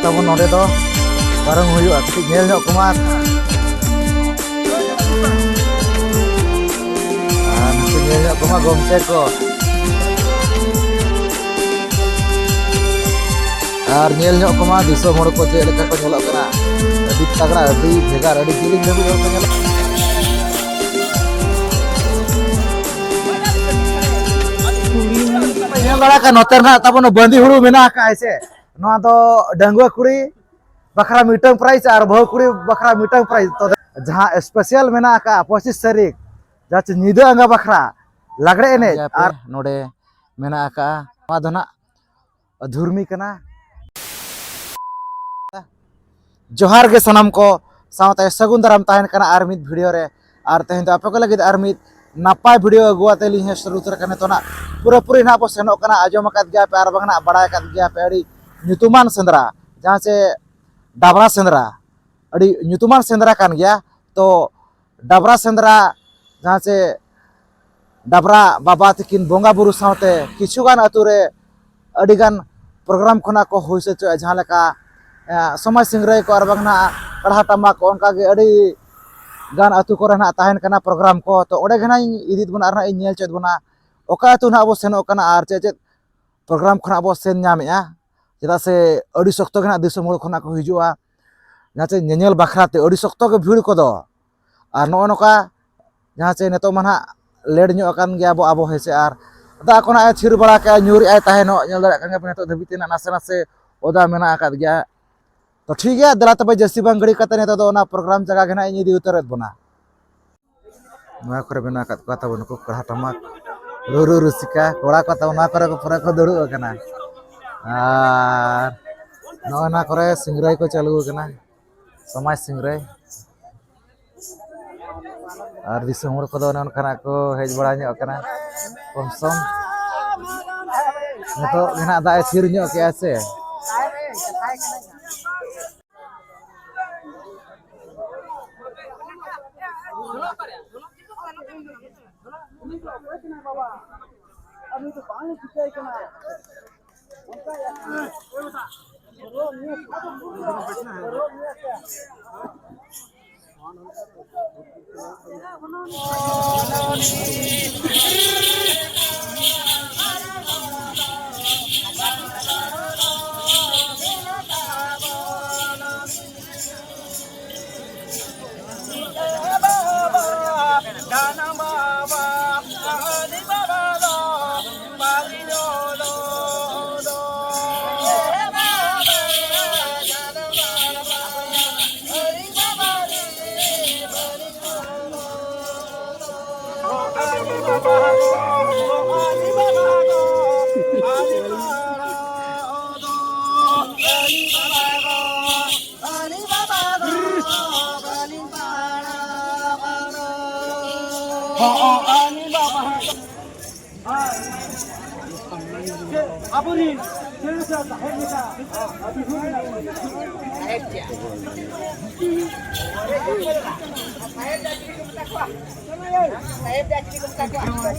ᱛᱟᱵᱚᱱ ᱱᱚᱰᱮ ᱫᱚ ᱵᱟᱨᱚᱝ ᱦᱩᱭᱩᱜᱼᱟ ᱠᱟᱹᱴᱤᱡ ᱧᱮᱞ ᱧᱚᱜ ᱠᱚᱢᱟ ᱟᱨ ᱱᱩᱠᱩ ᱧᱮᱞ ᱧᱚᱜ ᱠᱚᱢᱟ ᱜᱚᱢᱠᱮ ᱠᱚ ᱟᱨ ᱧᱮᱞ ᱧᱚᱜ ᱠᱚᱢᱟ ᱫᱤᱥᱚᱢ ᱦᱚᱲ ᱠᱚ ᱪᱮᱫ ᱞᱮᱠᱟ ᱠᱚ ᱧᱮᱞᱚᱜ ᱠᱟᱱᱟ ᱟᱹᱰᱤ ᱛᱟᱜᱲᱟ ᱟᱹᱰᱤ ᱵᱷᱮᱜᱟᱨ ᱟᱹᱰᱤ ᱡᱤᱞᱤᱧ ᱫᱷᱟᱹᱵᱤᱡ ᱦᱚᱲ ᱠᱚ ᱧᱮᱞᱚᱜ ᱧᱮᱞ ᱵᱟᱲᱟ ᱠᱟᱜ ᱱᱚᱛᱮ ᱨᱮᱱᱟᱜ ᱛᱟᱵᱚᱱ ᱵᱟᱸᱫᱤ ᱦᱩᱲᱩ ᱢᱮᱱᱟᱜ ᱟᱠᱟᱫ ᱥᱮ ᱱᱚᱣᱟ ᱫᱚ ᱰᱟᱺᱜᱩᱣᱟᱹ ᱠᱩᱲᱤ ᱵᱟᱠᱷᱨᱟ ᱢᱤᱫᱴᱟᱝ ᱯᱨᱟइज ᱟᱨ ᱵᱟᱹᱦᱩ ᱠᱩᱲᱤ ᱵᱟᱠᱷᱨᱟ ᱢᱤᱫᱴᱟᱝ ᱯᱨᱟइज ᱛᱚ ᱡᱟᱦᱟᱸ ᱥᱯᱮᱥᱟᱞ ᱢᱮᱱᱟᱜ ᱟᱠᱟᱫ 25 ᱛᱟᱹᱨᱤᱠᱷ ᱡᱟᱦᱟᱸ ᱧᱤᱫᱟᱹ ᱟᱸᱜᱟ ᱵᱟᱠᱷᱨᱟ ᱞᱟᱜᱲᱮ ᱮᱱᱮᱡ ᱟᱨ ᱱᱚᱰᱮ ᱢᱮᱱᱟᱜ ᱟᱠᱟᱫ ᱱᱚᱣᱟ ᱫᱚ ᱱᱟᱜ ᱫᱷᱩᱨᱢᱤ ᱠᱟᱱᱟ जोहार के सनम को सावते सगुन दाराम तहन कना आर मिद वीडियो रे आर तहन तो आपको लगे आर मिद नापाय वीडियो अगुआते ली हे शुरू उतर कने तो ना पूरा पूरी ना बो सेनो कना आजम अकाद गया पे आर बगना बड़ा अकाद गया पे अड़ी ᱧᱩᱛᱩᱢᱟᱱ सेंद्रा जहां से डाबरा सेंद्रा अड़ी ᱧᱩᱛᱩᱢᱟन सेंद्रा कान गया तो डाबरा सेंद्रा जहां से डाबरा बाबा तकिन बोंगा बुरु सावते किछुगान अतुरे अड़ीगान प्रोग्राम खना को होइस चो जहां लेका समाज सिंगराय को और बगना कढ़ा टमाक को उनका के अड़ी गान अतु को रहना तहन कना प्रोग्राम को तो ओडे घना इदित बना आर इन नेल चेत बना ओका अतु ना अबो सेनो कना आर चेत प्रोग्राम खना अबो सेन नामेया चेदा से अड़ी सख्त घना दिसम होड़ खना को हिजुआ जहां से नेनेल बखराते अड़ी सख्त के भीड़ को दो आर नो नोका जहां से नेतो मना लेड ᱧᱚᱜ अकान गया अबो अबो हेसे आर दा कोना छिर बड़ा के ᱧᱩᱨ आय तहनो नेल दड़ा कान के नेतो धबिते ना नासे नासे ओदा मेना अकाद गया तो ठीक है दला तब जस्ती बांग गड़ी कते नेतो दो ना प्रोग्राम जगह घना इन इदी उतरत बना नवा करे बना कत को तब नको कढ़ा टमाक रुरु रुसिका कोड़ा को तब ना करे को पूरा को दड़ु कना आर नवा करे सिंगराय को चालू कना समाज सिंगराय आर दिसम हर को दो नन कना को हेज बड़ा ᱧᱚᱜ कना कमसम नेतो मेना दा छिर ᱧᱚᱜ के से Abuni, saya sahib kita. Abi hui na. Sahib dia. Sahib dah jadi kita kuah. Sahib dah jadi kita kuah.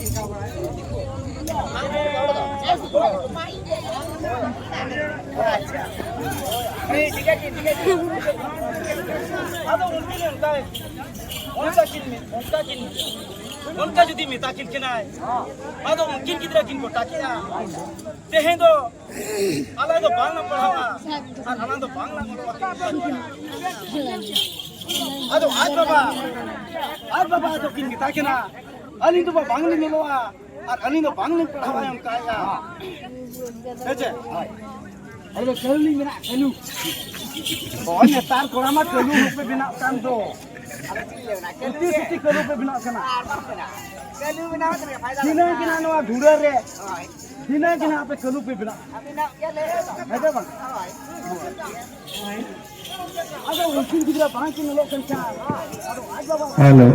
Tiga. Ada undi ni entah. उनका जुदी मिता किन के नाय आदो किन किदरा किन को टाकिया तेहे दो आला दो बांग ना पढ़ावा और हना दो बांग ना पढ़ावा आदो आज बाबा आदो किन किता के ना अली तो बांग नहीं मिलोआ और अली तो बांग नहीं पढ़ावा हम काया हेचे अरे कलू मेना कलू और ने तार कोड़ा मा कलू पे बिना काम दो कलू पे बिना कना कलू बिना करे फायदा दिना किना नो ढूंढे रे दिना किना पे कलू पे बिना बिना क्या ले फायदा बन अरे उनकी किधर पांच किलो लोग कंचा आज बाबा हेलो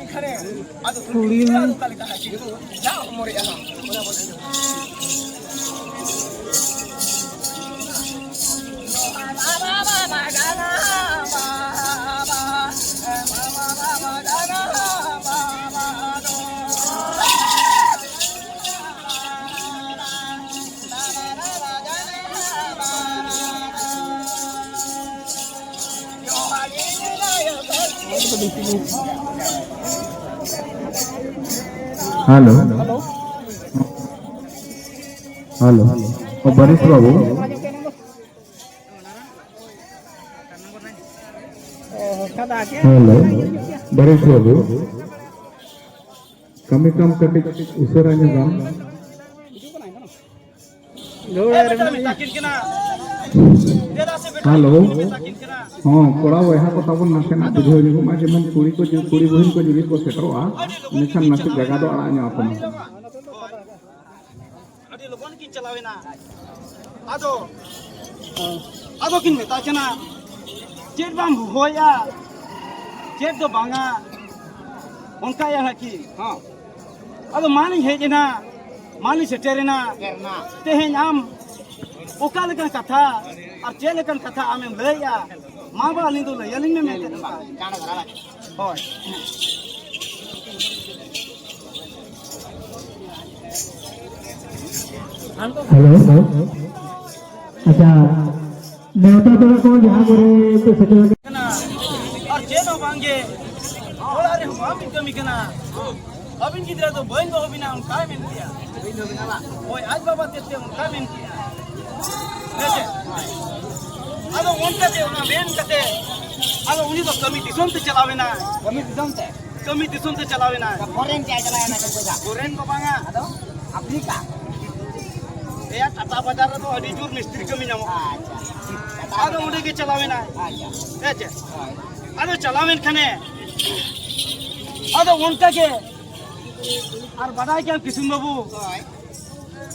खड़े आज कुड़ी में ताले का हाथी जा मोरे यहाँ हेलो हेलो बरिश बाबू हेलो बरिश बाबू कमी कम कटिक उसेरा ᱧᱚᱜᱟᱢ हेलो हाँ कोड़ा वह को तब नासेना बुझे जुगमा जेमन कुड़ी बहन को जुदी को सेटरोआ निखान नासे जगह दो आड़ा ᱧᱚᱜ आपन अड़ी लोगन की चलावेना आदो आदो किन मेता केना चेट बाम होया चेट दो बांगा उनका या की हां आदो मानी हेजेना मानी सेटेरेना तेहेन आम ओका लेकन कथा और चे लेकन कथा आमें लैया मां बा लिंदो लयलिन में मेते जाना धरा होय हेलो अच्छा नेता तो को यहाँ करे तो सेटल और चे नो बांगे ओला रे हम कमी कना अबिन गिदरा तो बहन को बिना हम काय मेन किया बहन हो बिना ओय आज बाबा तेते हम काय मेन किया देखे आदो उनका ते ना मेन कते आदो उनी तो कमी दिसों ते चलावेना कमी दिसों ते चलावेना फॉरेन क्या चलावेना पैसा फॉरेन को बांगा आदो अफ्रीका या टाटा बाजार रे तो अडी जोर मिस्त्री कमी नामो अच्छा आदो उडे के चलावेना अच्छा देखे आदो चलावेन खने आदो उनका के और बड़ा क्या किस्म बाबू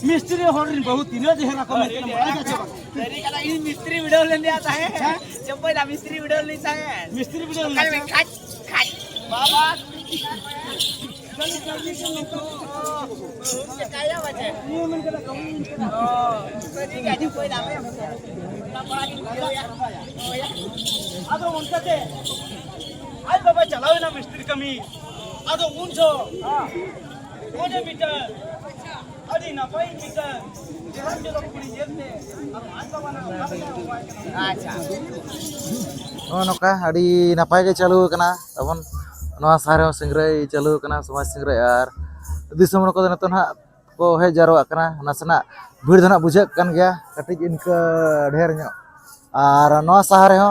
मिस्त्री होरिन बहुत दिनों देहरा को मेरे बड़ा क्या तेरी कदा इन मिस्त्री वीडियो लेने आता है जब पहला मिस्त्री वीडियो लेता है मिस्त्री वीडियो लेता है खच खच बाबा काया बचे ये मन कदा कहूं तेरी का जो कोई दावे ना बड़ा की वीडियो या आदो उनका के आज बाबा चलावे ना मिस्त्री कमी आदो उनजो हां ओने मीटर अड़ी ना पाई मीटर जेहन जो लोग पुरी जेलते अब आज बाबा ना अच्छा नोका अड़ी नापाय के चालू कना तबन नवा सारे सिंगराई चालू कना समाज सिंगराई आर दिसम को नतो ना को हे जारवा कना नासना भीड़ धना बुझे कन गया कटिज इनका ढेर ᱧᱚᱜ आर नवा शहर हो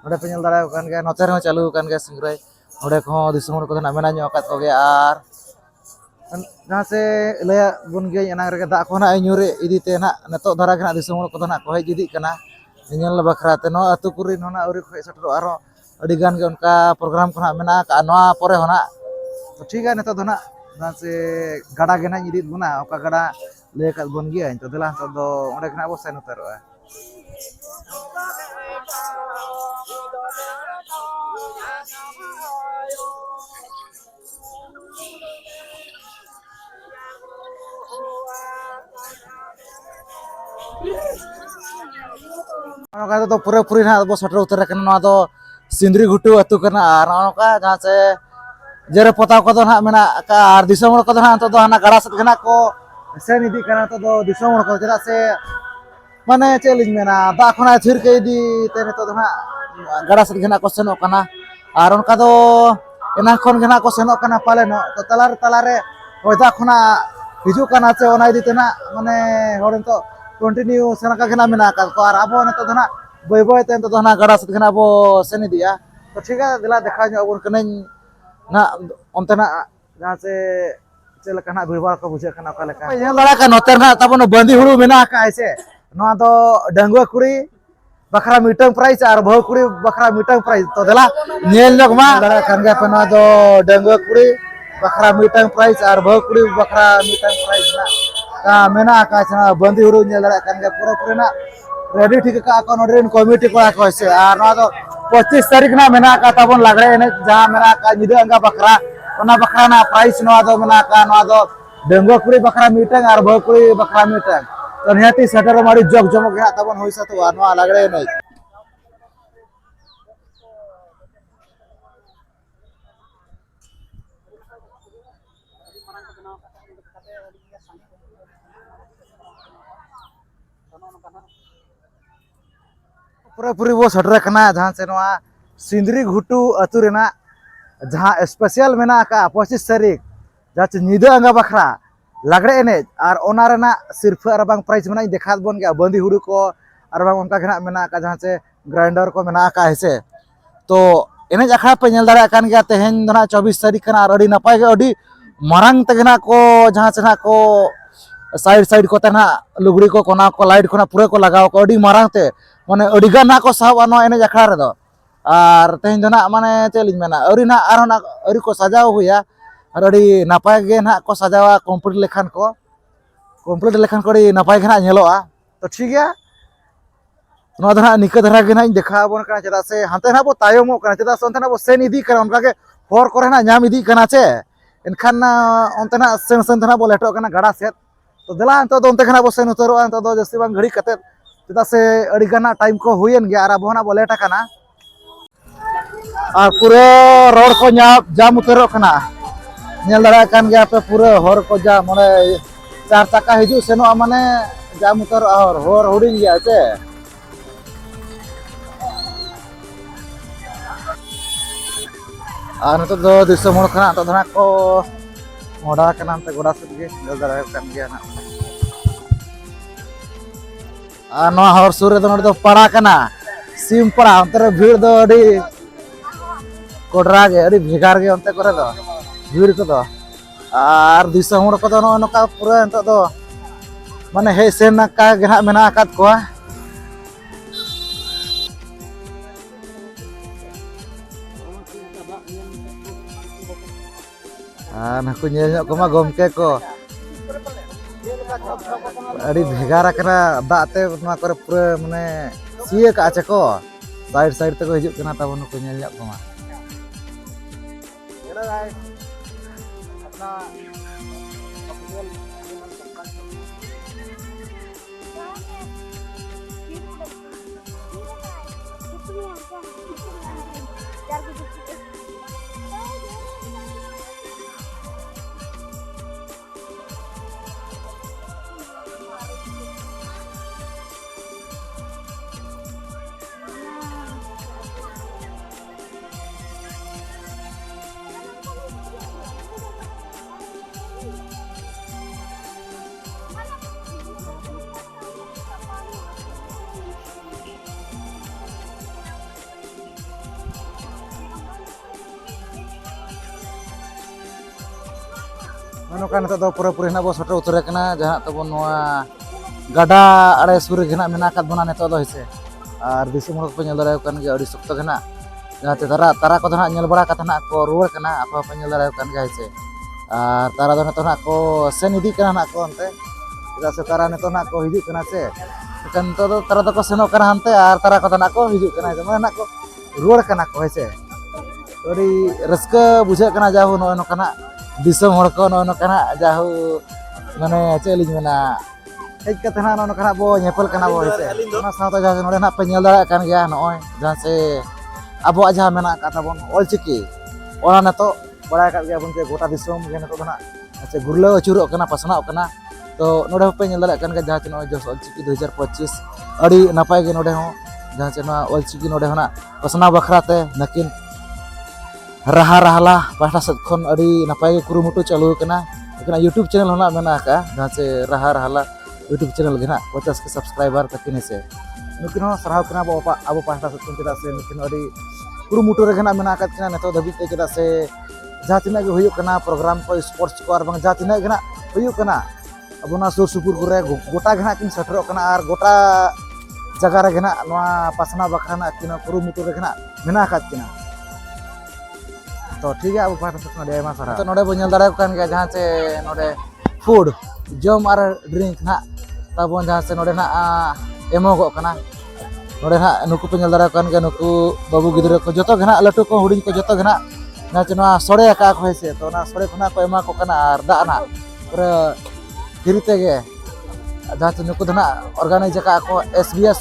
नोडे पे नेल दाड़ा कन गया नोते रे चालू कन गया सिंगराई नोडे को दिसम को ना मेना ᱧᱚᱜ कात को गया आर जहाँ से लया बन गई एना रे दा को ना ᱧᱩᱨᱮ इदीते ना नतो धारा के ना दिसम को ना को हेज इदी कना नेल बखरा ते नो अतु कुरी नोना औरी खय सटरो आरो अड़ी गान के उनका प्रोग्राम को ना मेना का नवा परे होना तो ठीक है नतो दना जहाँ से गाड़ा के ना इदी बुना ओका गाड़ा ले का बन गया तो दला तो दो ओंडे के ना बो सेन उतरवा नौका तो पूरे पूरी ना बो सटर उतर करना नवा तो सिंदरी घुटू अतु करना आर नौका जहाँ से जरे पता को तो ना मेना का आर दिसम को तो ना तो हाना गाड़ा सत गना को से निदी करना तो दिसम को चला से माने चेलिज मेना दा खना थिर के दी ते तो ना गाड़ा सत गना को सेनो कना आर उनका तो एना खन गना को सेनो कना पाले न तो तलारे होदा खना हिजु कना से ओना दी तेना माने होरन तो कंटिन्यू सेना का गना मेना का और अब ने तो ना बय बय ते तो ना गाड़ा सत गना बो सेनि दिया तो ठीक है दिला देखा जो अपन कने ना अंतना जहाँ से चल कना भीड़भाड़ को बुझे कना का लेका ये लड़ा का नोतर ना तबन बंदी हुड़ू मेना का ऐसे नवा तो डंगुआ कुड़ी बखरा मीटंग प्राइस और बहु कुड़ी बखरा मीटंग प्राइस तो दिला नेल जग मा लड़ा कन गया पे नवा तो डंगुआ कुड़ी बखरा मीटंग प्राइस और बहु कुड़ी बखरा मीटंग प्राइस ना का मेना का छना बंदी हुड़ू ने लड़ा कन गया पूरा पूरा ना रेडी ठीक का को नोडरेन कमिटी को को से और नवा तो 25 तारीख ना मेना का तबन लागड़े ने जहां मेना का निदे अंगा बखरा ओना बखरा ना प्राइस नवा दो मेना का नवा दो डेंगो कुड़ी बखरा मीटिंग और बहु कुड़ी बखरा मीटिंग तो निहाती सेटर मारी जग जमक गया तबन होई सा तो नवा लागड़े नहीं पूरा पूरी वो सटर कना जहां से नवा सिंदरी घुटू अतु रेना जहां स्पेशल मेना का 25 तारीख जहां से निदा अंगा बखरा लागड़े एने और ओना रेना सिर्फ और बांग प्राइस मेना देखा बन गया बंदी हुडू को और बांग उनका घना मेना का जहां से ग्राइंडर को मेना का हेसे तो एने अखड़ा पे नेल दाड़ा कान गया तेहेन दना 24 तारीख कना अडी नपाय गे अडी मारंग तगना को जहां से ना को साइड साइड को तना लुगड़ी को कोना को लाइट कोना पूरे को लगाव को अडी मारंग ते माने अडिगा ना को साब अनो एने अखड़ा रे दो और तेहेन दना माने चेलिन मेना अरी ना आरो ना अरी को सजाव हुया और अडी नपाय गे ना को सजावा कंप्लीट लेखान को अडी नपाय गे ना नेलोआ तो ठीक गया नवा दना निका धरा गे ना देखा बन का चदा से हांते ना बो तायमो का चदा से ना बो सेन इदी कर उनका के होर करे ना नाम इदी कना चे इनखान उनते ना सेन सेन ना बो लेटो कना गड़ा सेट तो दला अंत दो उनते कना बो सेन उतरो अंत दो जस्ती बांग घड़ी कते चदा से अडी गाना टाइम को हुयन गया और अब ना बो लेटा कना और पूरा रोड को जाम उतरो कना नेल दरा कान गया पे पूरा होर को जाम माने चार चक्का हिजु सेनो माने जाम उतरो और होर हुडिंग गया चे और नतो दो दिसम होड़ खाना तो धना को मोड़ा कना ते गोड़ा से गे नेल दरा कान गया ना आ नो हर सुर दो नोड दो पड़ा कना सिम पड़ा अंतर भीड़ दो अडी कोडरा गे अडी भेगार गे अंते करे दो भीड़ को दो और दिसम होड़ को दो नो का पूरा अंत दो माने हे सेन का गना मेना आकात को नाकु नेल को मा गमके को अडी भेगार कना दाते मा करे पूरा माने सीए का आचे को साइड साइड ते को हिजु कना तबन को नेल को मा हेलो गाइस अपना नोका पूरा पूरी ना बो सटर उतरे कना जहां तबो नोआ गाडा आड़े सुर घना मेना का बना नेतो दो हिसे और दिसम होड़ को नेल दरा कन गे अडी सख्त घना जहां ते तारा को धना नेल बड़ा कथा ना को रुवर कना आपा आपा नेल दरा कन गे हिसे और तारा दो नेतो ना को सेन इदी कना ना को अंते जदा से तारा नेतो ना को हिजु कना से कन तो तारा दो को सेनो कना हंते और तारा को ना को हिजु कना माने ना को रुवर कना को हिसे अडी रस्का बुझे कना जाहु नो नो कना दिसम होड़ को नो कना जाहु माने चेलिज मेना हेज कथा ना नो कना बो नेपल कना बो हिसे ना सावता जहां नोडे ना पे नेल दाड़ा कान गया नोय जहां से अबो जहां मेना का ताबन ऑल चिकी ओना ना तो बड़ा का गया बन गोटा दिसम गे नतो ना अच्छा गुरला अचुरो कना पसना कना तो नोडे पे नेल दाड़ा कान गया जहां नो जो ऑल चिकी 2025 अड़ी नपाय गे नोडे हो जहां से ना ऑल चिकी नोडे होना पसना बखराते नकिन राहा राहला पाटा सद खन अड़ी नपाय कुरुमुटु चालू कना लेकिन यूट्यूब चैनल होना मेना का जहां से राहा राहला यूट्यूब चैनल गेना 50 के सब्सक्राइबर तकिन से नुकिन हो सराव कना अब पाटा सद खन चदा से नुकिन अड़ी कुरुमुटु रे गेना मेना का कना नेतो दबी ते चदा से जहां तिना गे हुयु कना प्रोग्राम को स्पोर्ट्स को और बंग जहां तिना गेना हुयु कना अब ना सुर सुपुर करे गोटा गेना किन सटरो कना और गोटा जगह रे गेना नवा पासना बखना किन कुरुमुटु रे गेना मेना का किना तो ठीक है अब पाटा सद नडे मा सारा तो नडे बनेल दाड़ा कान गया जहां से नडे फूड जम और ड्रिंक ना तबन जहां से नडे ना एमो गो कना नडे ना नुकु पेनेल दाड़ा कान गया नुकु बाबू गिदरे को जतो घना लटु को हुडिन को जतो घना ना चुना सोड़े का को है से तो ना सोड़े खुना को एमा को कना आर दा ना पूरा फिरते गे जहाँ चुन नुकु दना ऑर्गेनाइज का को SBS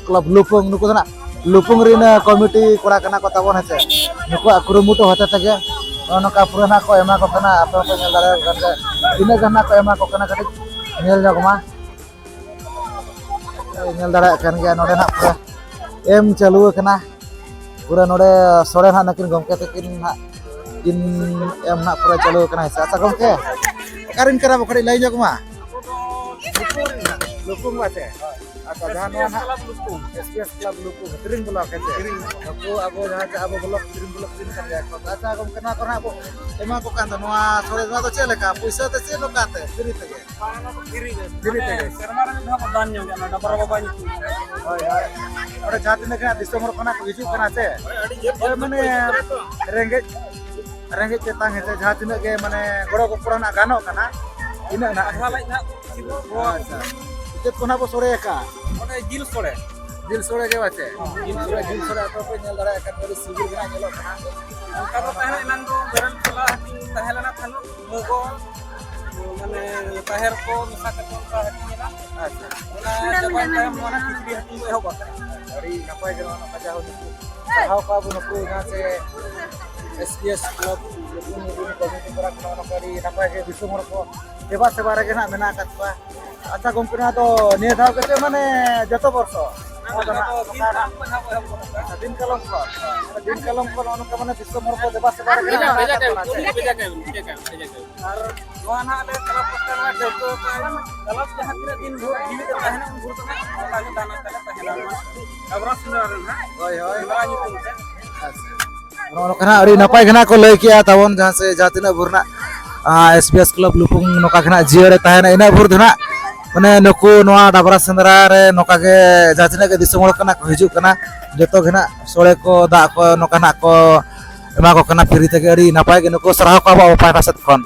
क्लब लुपुंग नुकु दना लुपुंग रिना कमिटी कोड़ा कना को तबन है से नुकु कुरुमुटो होते तगे नोका पूरा ना को एमा को कना आप को नेल दारे गन दिने गना को एमा को कना कटी नेल जगमा नेल दारे kan गया नोडे ना पूरा एम चालू कना पूरा नोडे सोड़े ना नकिन गमके तकिन ना इन एम ना पूरा चालू कना है सा गमके karin kara bokari lai jogma lupung bace atau jahan wana SBS club lupung tering blok kece aku abo jahan abo blok tering blok tin kan ya ko ata kom kena korna abo ema ko kan noa sore na to chele ka puisa te se no kate diri tege sermar ni dhap dan nyong na dabar baba ni hoi hoi ore jati ne kana Disember kona ko hiju kana se oi mane rengge cetang hece jahat tine ge mane goro ko purana gano kana ina na halai na Jet kona bo sore ka ode jil sore ge bace jil sore ato ko nyel dara akan dari sibil gena nyelo kana angka to tahena enang do beran pula tahela na thanu mogo mane taher ko misa ka ko ka hati na ona jaban ka mona kichri hati mo ehoba dari napai gena na kaja ho diku hau ka bu nuku na se SBS club lupung komite kora kana kari napai ge Disember ko deba sebara gena mena katwa अच्छा गमकना तो निये धाव कते माने जतो वर्ष दिन कलम को अनका माने Disember को देबा सेबा रे beja ke ar noa na ale kala postan na deto kala jahan tira din bhur diwi te tahena bhur to na lage dana kala tahena abra sunar na होय होय mara nyutung te ono kana ari napai gana ko lay kiya tawon jahan se jatina burna SBS club lupung noka gana jiare tahena ina bur dana माने नुकु नोआ डाबरा सेंद्रा रे नोका के जातिना के दिसमोल कना को हिजु कना जतो घना सोळे को दा को नोकाना को एमा को कना फ्री तके अड़ी नापाय के नुकु सराह को बा पाटा सत खन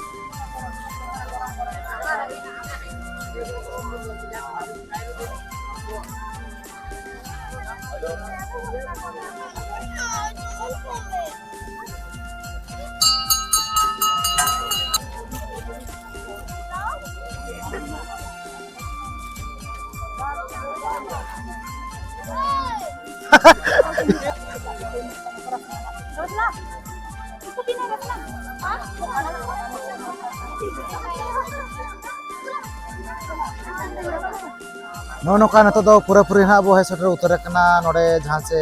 नोका नतो दो पूरा पूरी ना बो है सटर उतर कना नोडे जहां से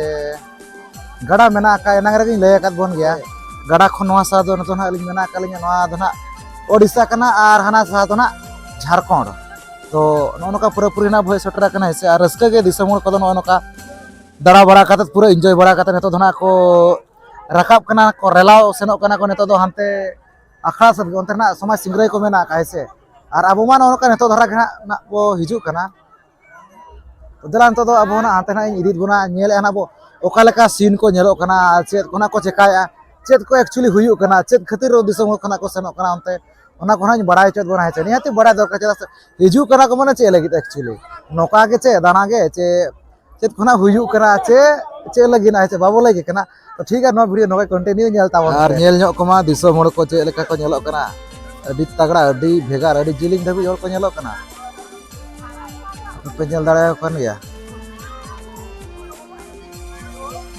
गड़ा मेना का एनांग रे लय कात बोन गया गड़ा खन नोआ सा दो नतो ना अलिंग मेना का लिंग नोआ दो ना ओडिसा कना आर हाना सा दो ना झारखंड तो नोका पूरा पूरी ना बो है सटर कना है से आर रस्का के दिसमोल को नोका दड़ा बड़ा काते पूरा एंजॉय बड़ा काते नतो धना को रकाब कना को रेलाव सेनो कना को नतो दो हानते अखड़ा सब ओंते ना समाज सिंगराई को मेना का है से आर अबो मा नोका नतो धरा घना ना बो हिजु कना दलान तो अब ना हाते ना इदित बुना नेल एना बो ओका लेका सीन को नेलो कना चेत कोना को चेकाया चेत को एक्चुअली हुयु कना चेत खातिर दिसम कना को सेनो कना ओंते ओना कोना बड़ाय चेत बना है निहाती बड़ा दरकार चला हिजु कना को माने चे लगित एक्चुअली नोका के चे दाना के चे चेत कोना हुयु कना चे लगी ना है बाबो लगी कना तो ठीक है नो वीडियो नोका कंटिन्यू नेल तावन आर नेल ᱧᱚᱜ कोमा दिसम हड़ को चे लेका को नेलो कना अडी तगड़ा अडी भेगार अडी जिलिंग धबी हड़ को नेलो कना पेंजल दाड़ा कन गया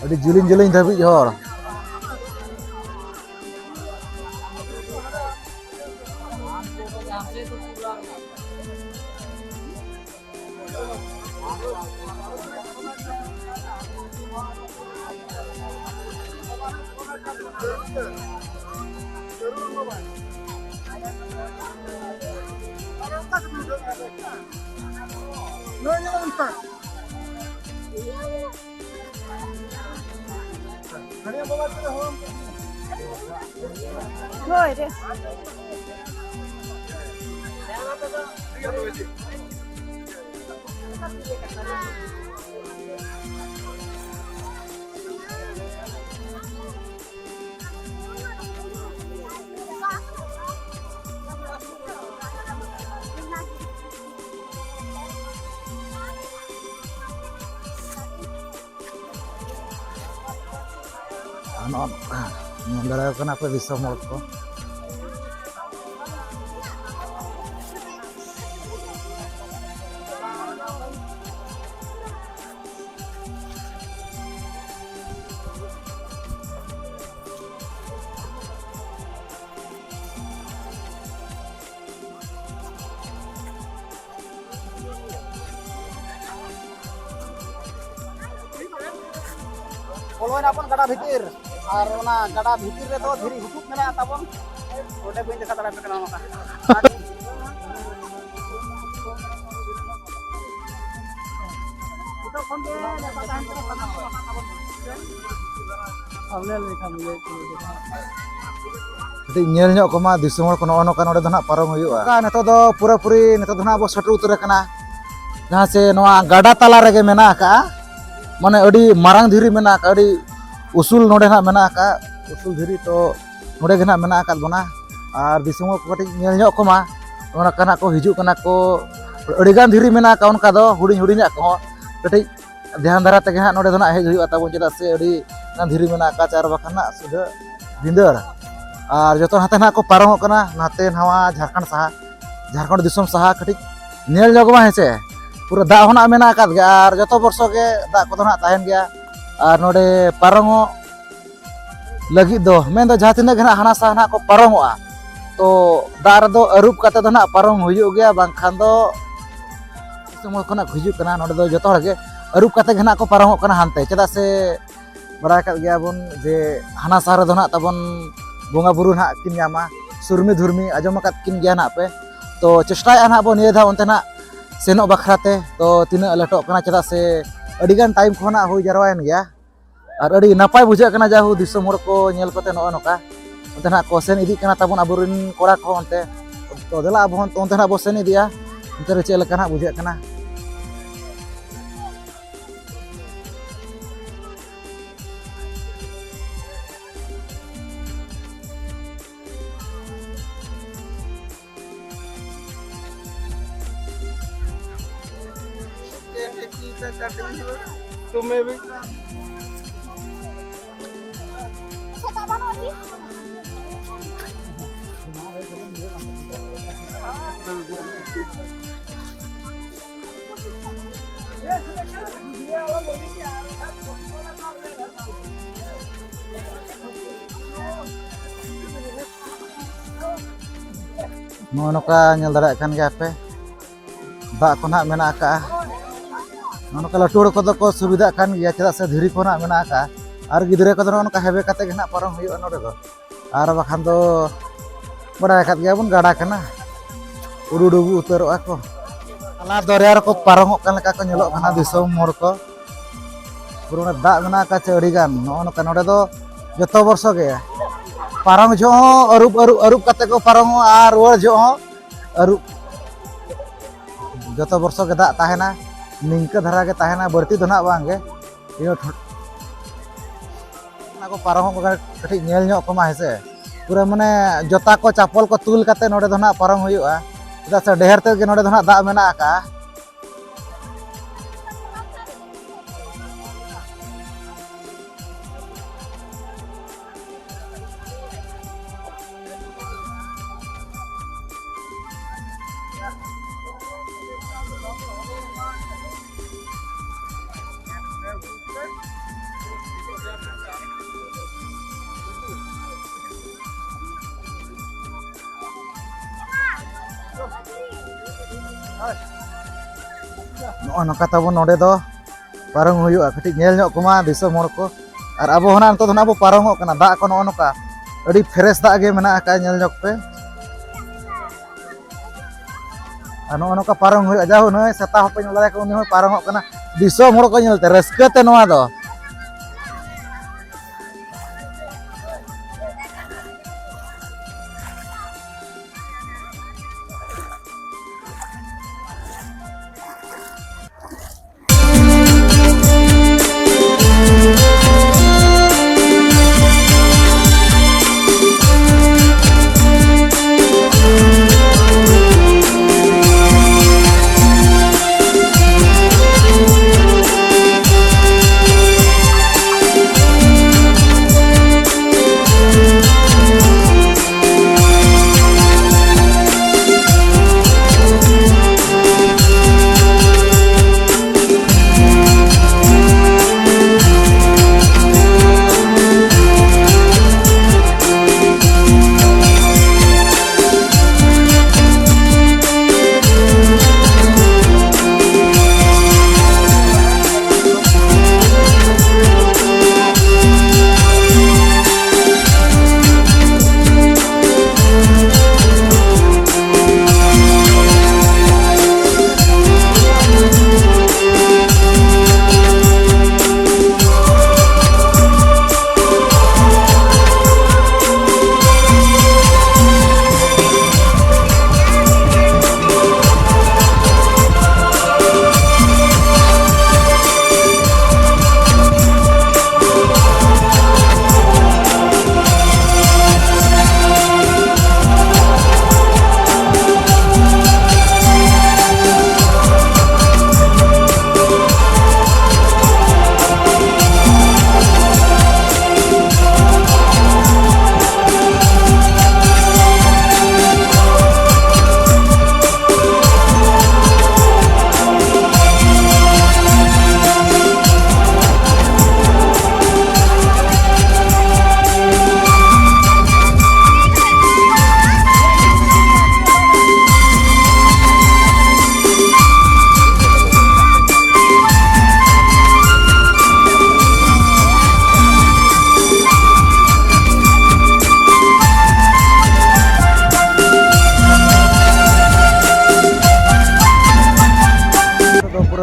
अड़ी जिलिंग जिलिंग धाबी हर ᱧᱮᱞ ᱫᱟᱲᱮᱭᱟᱜ ᱠᱟᱱᱟ ᱯᱮ ᱫᱤᱥᱚᱢ ᱦᱚᱲ ᱠᱚ Poloin apun gada bhitir ar ona gada bhitir re do dhiri hutup mena tabon ode bain dekha dara pekana maka itu kon de patahan kena sana tabon हमने लिखा मुझे ᱠᱟᱹᱴᱤᱡ ᱧᱮᱞ ᱧᱚᱜ ᱠᱚᱢᱟ ᱫᱤᱥᱚᱢ ᱦᱚᱲ ᱠᱚ ᱱᱚᱜᱼᱚ ᱱᱚᱝᱠᱟ ᱱᱚᱰᱮ ᱫᱚ ᱱᱟᱜ ᱯᱟᱨᱚᱢ ᱦᱩᱭᱩᱜᱼᱟ ᱱᱤᱛᱚᱜ ᱫᱚ ᱯᱩᱨᱟᱹᱯᱩᱨᱤ ᱱᱤᱛᱚᱜ ᱫᱚ ᱱᱟᱜ ᱟᱵᱚ ᱥᱮᱴᱮᱨ ᱩᱛᱟᱹᱨ ᱟᱠᱟᱱᱟ ᱡᱟᱦᱟᱸ ᱥᱮ ᱱᱚᱣᱟ ᱜᱟᱰᱟ ᱛᱟᱞᱟ ᱨᱮᱜᱮ ᱢᱮᱱᱟᱜ ᱟᱠᱟᱜᱼᱟ ᱢᱟᱱᱮ ᱟᱹᱰᱤ ᱢᱟᱨᱟᱝ ᱫᱷᱤᱨᱤ ᱢᱮᱱᱟᱜ ᱟᱠᱟᱜᱼᱟ ᱟᱹᱰᱤ ᱩᱥᱩᱞ ᱱᱚᱰᱮ ᱱᱟᱜ ᱢᱮᱱᱟᱜ ᱟᱠᱟᱜᱼᱟ ᱩᱥᱩᱞ ᱫᱷᱤᱨᱤ ᱛᱚ ᱱᱚᱰᱮ ᱜᱮ ᱱᱟᱜ ᱢᱮᱱᱟᱜ ᱟᱠᱟᱫ ᱵᱚᱱᱟ ᱟᱨ ᱫᱤᱥᱚᱢ ᱦᱚᱲ ᱠᱚ ᱠᱟᱹᱴᱤᱡ ᱧᱮᱞ ᱧᱚᱜ ᱠᱚᱢᱟ ᱚᱱᱠᱟ ᱱᱟᱜ ᱠᱚ ᱦᱤᱡᱩᱜ ᱠᱟᱱᱟ ᱠᱚ ᱟᱹᱰᱤᱜᱟᱱ ᱫᱷᱤᱨᱤ ᱢᱮᱱᱟᱜ ᱟᱠᱟᱜᱼᱟ ᱚᱱᱠᱟ ᱫᱚ ᱦᱩᱰᱤᱧ ᱦᱩᱰᱤᱧᱟᱜ ᱠᱚᱦᱚᱸ ᱠᱟᱹᱴᱤᱡ ᱫᱷᱮᱭᱟᱱ ᱫᱷᱟᱨᱟ ᱛᱮᱜᱮ ᱦᱟᱸᱜ ᱱᱚᱰᱮ ᱫᱚ ᱱᱟᱜ ᱦᱮᱡ ᱦᱩᱭᱩᱜᱼᱟ ᱛᱟᱵᱚᱱ ᱪᱮᱫᱟᱜ ᱥᱮ ᱟᱹᱰᱤ ᱜᱟᱱ ᱫᱷᱤᱨᱤ ᱢᱮᱱᱟᱜ ᱟᱠᱟᱫ ᱟᱨ ᱵᱟᱠᱷᱟᱱ ᱱᱟᱜ ᱥᱩᱫᱷᱟᱹ ᱵᱷᱤᱸᱫᱟᱹᱲ ᱟᱨ ᱡᱚᱛᱚ ᱱᱟᱛᱮ ᱱᱟᱜ ᱠᱚ ᱯᱟᱨᱚᱢᱚᱜ ᱠᱟᱱᱟ ᱱᱟᱛᱮ ᱱᱟᱣᱟ ᱡᱷᱟᱲᱠᱷᱚᱸᱰ ᱥᱟᱦᱟ ঝাড়খণ্ড দিশম সাহা কাটিক নেল জগমা হেসে পুরো দা হনা মেনা আকাদ গিয়া আর যত বর্ষ গে দা কত না তাহেন গিয়া আর নোডে পারংও লাগি দো মেন দो जहां तिना घना हाना साहना को पारंगोआ तो दा रे दो अरूप काते दो ना पारंग हुयु गया बांखान दो दिसम खना हिजु कना नोडे दो जतो हगे अरूप काते घना को पारंगो कना हानते चेदा से बड़ा काद गया बन जे हाना साह रे दो ना तबन बोंगा बुरु ना किन यामा सुरमी धुरमी आजम कात किन गया ना पे तो चेष्टाया ना बो निये धा ओनते ना सेनो बखराते तो तिना लटो कना चेदा से अडिगान टाइम खना हुई जारवायन गया और अड़ी नापाय बुझा कना जाहु दिसम हर को नेल कते नो नका ओनते ना को सेन इदी कना तबन अबुरिन कोड़ा को ओनते तो देला अब ओनते ना बो सेन इदिया ओनते रे चेल कना बुझा कना तुम्हें भी नो नोका नेल दाड़ा कान गया पे दा को ना मेना का नोका लटुड़ को को सुविधा कान गया चेदा से धीरी को ना मेना का और गिदरे को नोका हेबे काते गना पारम हुयो नोडे दो और बखान दो बड़ा कात गया बन गाड़ा कना उडुडुबु उतरो को अला दरिया को पारम कान का को नेलो कना दिसम मोर को पुरोना दा मेना का चड़ी गान नो नोका नोडे दो जतो वर्ष गे पारम जो अरूप अरूप अरूप काते को पारम और वर जो अरूप जतो वर्ष के दा ताहेना निंका धरा के ताहेना बर्ती दो ना बांगे यो ना को पारम को कठी नेल ᱧᱚᱜ को मा हेसे पूरा माने जोता को चापल को तुल काते नोडे दो ना पारम हुयुआ चेदा से ढेर ते के नोडे दो ना दा मेना आका नो नका तबो नोडे दो पारंग हुयुआ कटी नेल ᱧᱚᱜ कोमा दिसम हर को और अब होना तो ना बो पारंग कना दा को नो नका अडी फ्रेश दा गे मेना का नेल ᱧᱚᱜ पे और नो नका पारंग हुयुआ जाहु नय सता होपे नला को उनी पारंग कना दिसम हर को नेलते रस्कते नोआ दो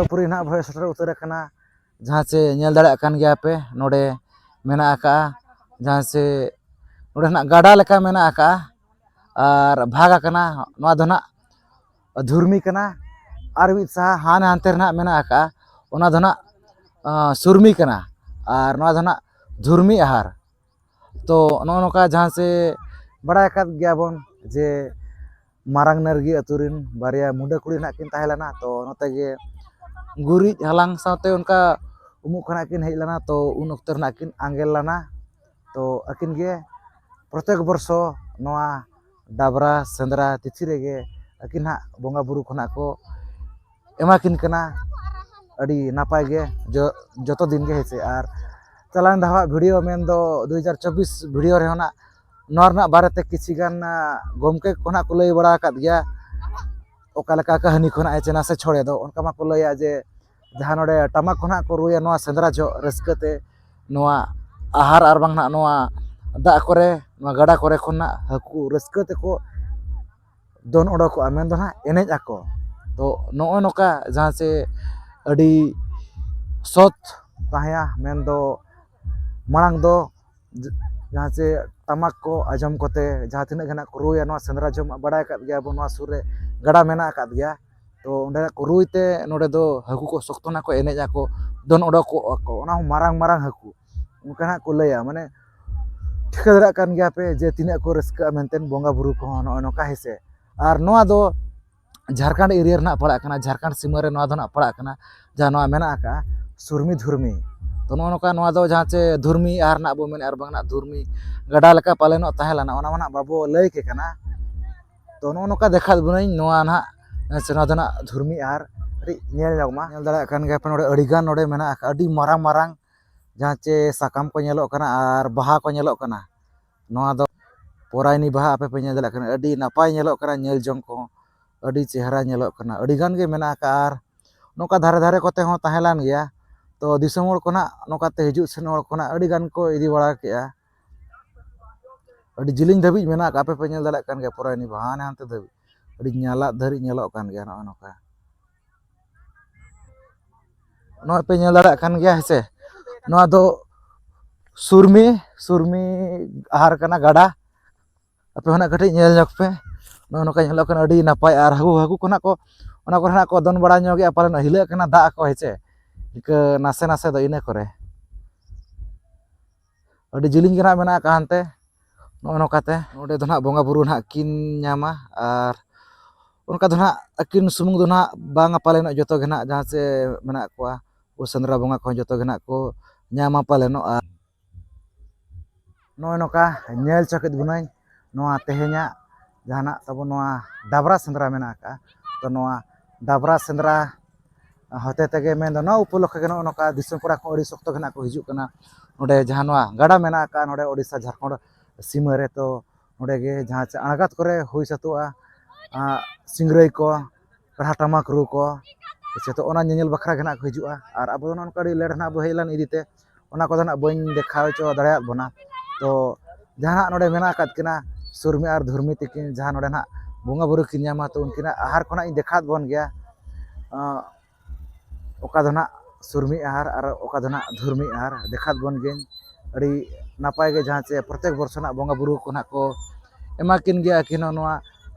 पूरी ना भय सटर उतर कना जहाँ से नेल दाड़ा कान गया पे नोडे मेना आका जहाँ से नोडे ना गाडा लेका मेना आका और भागा कना नोआ दो ना धुरमी कना और मिद सा हाने हानते ना मेना आका ओना दो ना सुरमी कना और नोआ दो ना धुरमी आहार तो नो नोका जहाँ से बड़ा काद गया बोन जे मारंग नरगी अतुरिन बारिया मुंडा कुड़ी ना किन ताहेलाना तो नोते गे गुरी हलांग साथे उनका उमुक खना किन हेज लना तो उन उक्तर ना किन आंगेल लना तो अकिन गे प्रत्येक वर्षो नोआ डाबरा सेंद्रा तिथि रेगे अकिन हा बोंगा बुरु खना को एमा किन कना अड़ी नापाय गे जतो दिन गे हेसे आर चलान दहा वीडियो मेन दो 2024 वीडियो रे होना नोरना बारेते किछि गान गोमके कोना को लई बड़ा काद गया ओका लेका कहानी खोना चेना से छोड़े दो उनका मा को लया जे जहां नोडे टमाक खोना को रुया नोआ सेंद्रा जो रस्कते नोआ आहार आर बांग ना नोआ दा करे नोआ गड़ा करे खोना हकु रस्कते को दोन ओडो को आमेन दो ना एनेज आको तो नो नोका जहां से अड़ी सोत ताया मेन दो मांग दो जहाँ से टमाक को आजम कोते जहाँ तीन गना को रुया नोआ सेंद्रा जम बड़ा काद गया बो नोआ सुरे गड़ा मेना काद गया तो उन्हें को रुईते नोडे दो हकु को सोक्तना को एनेज आको दोन ओडो को ओना मारंग मारंग हकु उनका को लया माने ठिका दरा कान गया पे जे तीना को रस्का मेंटेन बोंगा बुरु को नोका हेसे और नोआ दो झारखंड एरिया रना पड़ा कना झारखंड सीमा रे नोआ दो ना पड़ा कना जहाँ नोआ मेना का सुरमी धुरमी तो नोका नोआ दो जहाँ से धुरमी आर ना बो मेन आर बांग ना धुरमी गड़ा लेका पालेनो ताहेलाना ओना माना बाबो लय के कना तो नोका देखा बुनाई नोआ ना से नोआ दो ना धुरमी आर अड़ी नेल जागमा नेल दाड़ा कान गे पे नोडे अड़ीगान नोडे मेना का अड़ी मारंग मारंग जहाँ से साकाम को नेलो कना आर बाहा को नेलो कना नोआ दो पोरायनी बाहा आपे पे नेल दाड़ा कना अड़ी नापाय नेलो कना नेल जंग को अड़ी चेहरा नेलो कना अड़ीगान गे मेना का आर नोका धारे धारे कोते हो ताहेलान गया तो दिसम हड़ कोना नोकाते हिजुग सेन हड़ कोना अड़ी गान को इदी बड़ा केया अड़ी जिलिंग धाबी मेना का आपे पे नेल दाड़ा कान गे पोरायनी बाहाने हानते धाबी अड़ी ᱧᱟᱞᱟ धरी नेलो कान गया नो नोका नो पे नेल दाड़ा कान गया हेसे नोआ दो सुरमी सुरमी आहार कना गाडा आपे होना कटि नेल जक पे नो नोका नेलो कना अड़ी नापाय आर हकु हकु कोना को ओना को ना को दोन बड़ा ñoगे पालन हिला कना दा को हेसे इके नासे नासे दो इने करे अड़ी जिलिंग गना मेना का हानते नो नोकाते नोडे दो ना बोंगा बुरु ना किन ᱧामा आर उनका दो ना अकिन सुमुंग दो ना बांगा पालेनो जतो गना जहाँ से मेना कोआ ओ सेंद्रा बोंगा को जतो गना को ᱧामा पालेनो नो नोका नेल चकित बुनाई नोआ तेहे냐 जहाना तबो नोआ डाबरा सेंद्रा मेना का तो नोआ डाबरा सेंद्रा होते तेगे मेन दो ना उपलक्ष के नोका दिसम पड़ा को अड़ी सख्त गना को हिजुग कना नोडे जहां नोआ गाडा मेना का नोडे ओडिसा झारखंड सीमा रे तो नोडे गे जहां से अणगात करे हुई सतुआ सिंगरई को कढ़ा टमाक रू को से तो ओना नेल बखरा गना को हिजुआ और अब नोका अड़ी लेड ना बहेलान इदीते ओना को ना बइन देखाव चो दड़ाया बना तो जहां नोडे मेना काद किना सुरमी और धुरमी तिकिन जहां नोडे ना बोंगा बुरु किन ᱧामा तो उनकिना आहार कोना इन देखात बन गया ओका दो ना सुरमी आहार और ओका दो ना धुरमी आहार देखात बन गेन अड़ी नापाय गे जहाँ से प्रत्येक वर्ष ना बोंगा बुरु को ना को एमा किन गया किन नोआ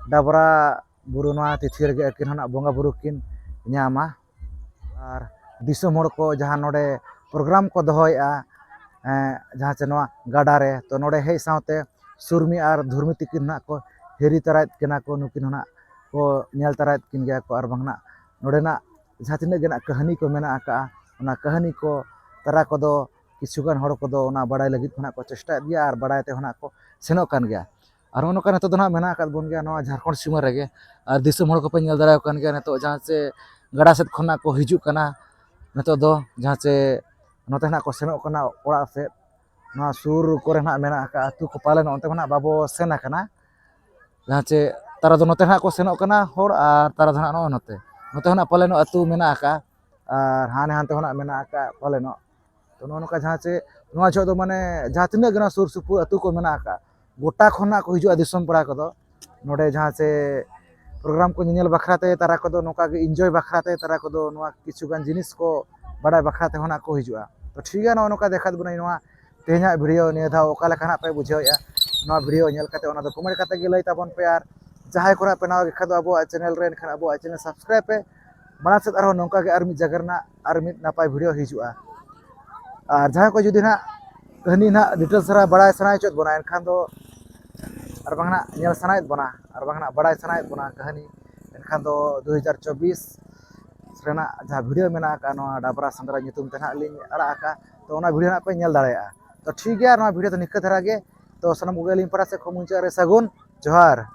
डाबरा बुरु नोआ तिथि रे गे किन ना बोंगा बुरु किन ᱧामा और दिसम हड़ को जहाँ नोडे प्रोग्राम को दोहया जहाँ से नोआ गाडा रे तो नोडे हेज सावते सुरमी और धुरमी तिकिन ना को हेरी तरायत किना को नुकिन ना को नेल तरायत किन गया को और बांगना नोडे ना जहाँ तीन गना कहानी को मेना का ओना कहानी को तरा को दो किछुगान हड़ को दो ओना बड़ाई लगित होना को चेष्टा दिया और बड़ाईते होना को सेनो कान गया और नोका नतो दो ना मेना का बन गया नोआ झारखंड सीमा रेगे और दिसम हड़ को पे नेल दाड़ा कान गया नतो जहाँ से गड़ा सेत खना को हिजुग कना नतो दो जहाँ से नोते ना को सेनो कना ओड़ा से नोआ सुर करे ना मेना का अतु को पालन ओनते ना बाबो सेना कना जहाँ से तारा दो नोते ना को सेनो कना हड़ और तारा दो ना नोते नोते होना पालेनो अतु मेना का और हाने हानते होना मेना का पालेनो तो नोका जहाँ से नोआ जो माने जहाँ तीन गना सुर सुपुर अतु को मेना का गोटा खना को हिजुआ दिसम पड़ा को दो नोडे जहाँ से प्रोग्राम को nyel bakrate tara kodo noka ge enjoy bakrate tara kodo noa kichu gan jinis ko badai bakrate hona ko hijua to ठीक है noka dekhat bunai noa tehnya video niya dhao oka lekana pe bujhau ya noa video nyel kate ona do comment kate ge lai tabon pe ar jahai kora pe nawa ge khado abo channel re enkhan abo channel subscribe pe mana set arho nongka ge armi jagarna armi napai video hijua ar jahai ko judi na kahani na details ra badai sanai chot bona enkhan do ar bangna nyel sanai bona ar bangna badai sanai bona kahani enkhan do 2024 rena jaha video mena ka no dabra sandra nyutum tena link ara aka to ona video na pe nyel dareya to ठीक है no video to nikka dhara ge to sanam google impara se khomuncha re sagun johar